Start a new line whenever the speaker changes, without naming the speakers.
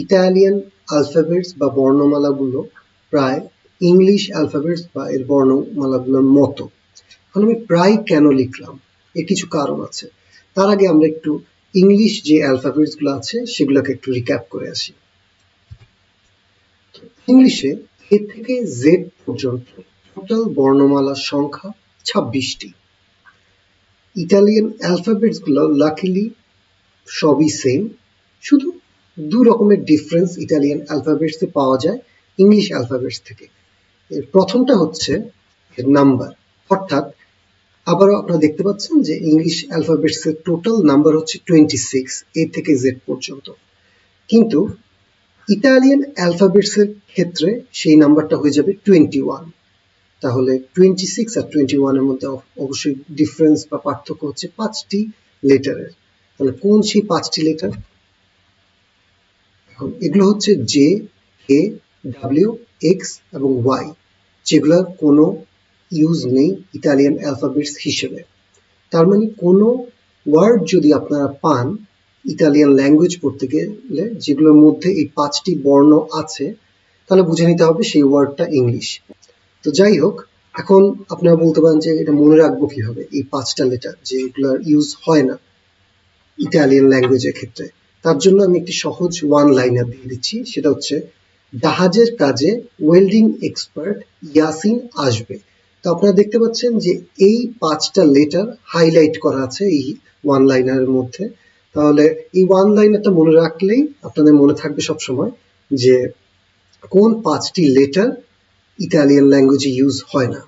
Italian alphabets বা বর্ণমালাগুলো প্রায় English alphabets বা এর বর্ণমালাগুলোর মতো। এখন আমি প্রায় কেন লিখলাম, এর কিছু কারণ আছে। তার আগে আমরা একটু ইংলিশ যে অ্যালফাবেটস গুলো আছে সেগুলোকে একটু রিক্যাপ করে আসি। ইংলিশে এ থেকে জেড পর্যন্ত টোটাল বর্ণমালার সংখ্যা 26টি। ইটালিয়ান অ্যালফাবেটস গুলো লাকিলি সবই সেম, শুধু দু রকমের ডিফারেন্স ইটালিয়ান অ্যালফাবেটসে পাওয়া যায় ইংলিশ অ্যালফাবেটস থেকে। এর প্রথমটা হচ্ছে এর নাম্বার, অর্থাৎ আবারও আপনারা দেখতে পাচ্ছেন যে ইংলিশ অ্যালফাবেটস এর টোটাল নাম্বার হচ্ছে 26 এ থেকে জেড পর্যন্ত, কিন্তু ইটালিয়ান অ্যালফাবেটস এর ক্ষেত্রে সেই নাম্বারটা হয়ে যাবে 21। তাহলে 26 আর 21 এর মধ্যে অবশ্যই ডিফারেন্স বা পার্থক্য হচ্ছে 5টি লেটারের। তাহলে কোন সেই 5টি লেটার? এখন এগুলো হচ্ছে জে, কে, ডাব্লিউ, এক্স এবং ওয়াই, যেগুলোর কোনো ইউজ নেই ইটালিয়ান অ্যালফাবেটস হিসেবে। তার মানে কোনো ওয়ার্ড যদি আপনারা পান ইটালিয়ান ল্যাঙ্গুয়েজ পড়তে গেলে যেগুলোর মধ্যে এই 5টি বর্ণ আছে, তাহলে বুঝে নিতে হবে সেই ওয়ার্ডটা ইংলিশ। তো যাই হোক, এখন আপনারা বলতে পারেন যে এটা মনে রাখবো কিভাবে এই 5টা লেটার যেগুলোর ইউজ হয় না ইটালিয়ান ল্যাঙ্গুয়েজের ক্ষেত্রে। তার জন্য আমি একটি সহজ ওয়ান লাইনার দিয়ে দিচ্ছি, সেটা হচ্ছে জাহাজের কাজে ওয়েল্ডিং এক্সপার্ট ইয়াসিন আসবে। তো আপনারা দেখতে পাচ্ছেন যে এই 5টা লেটার হাইলাইট করা আছে এই ওয়ান লাইনারের মধ্যে। তাহলে এই ওয়ান লাইনারটা মনে রাখলেই আপনাদের মনে থাকবে সবসময় যে কোন 5টি লেটার ইটালিয়ান ল্যাঙ্গুয়েজে ইউজ হয় না।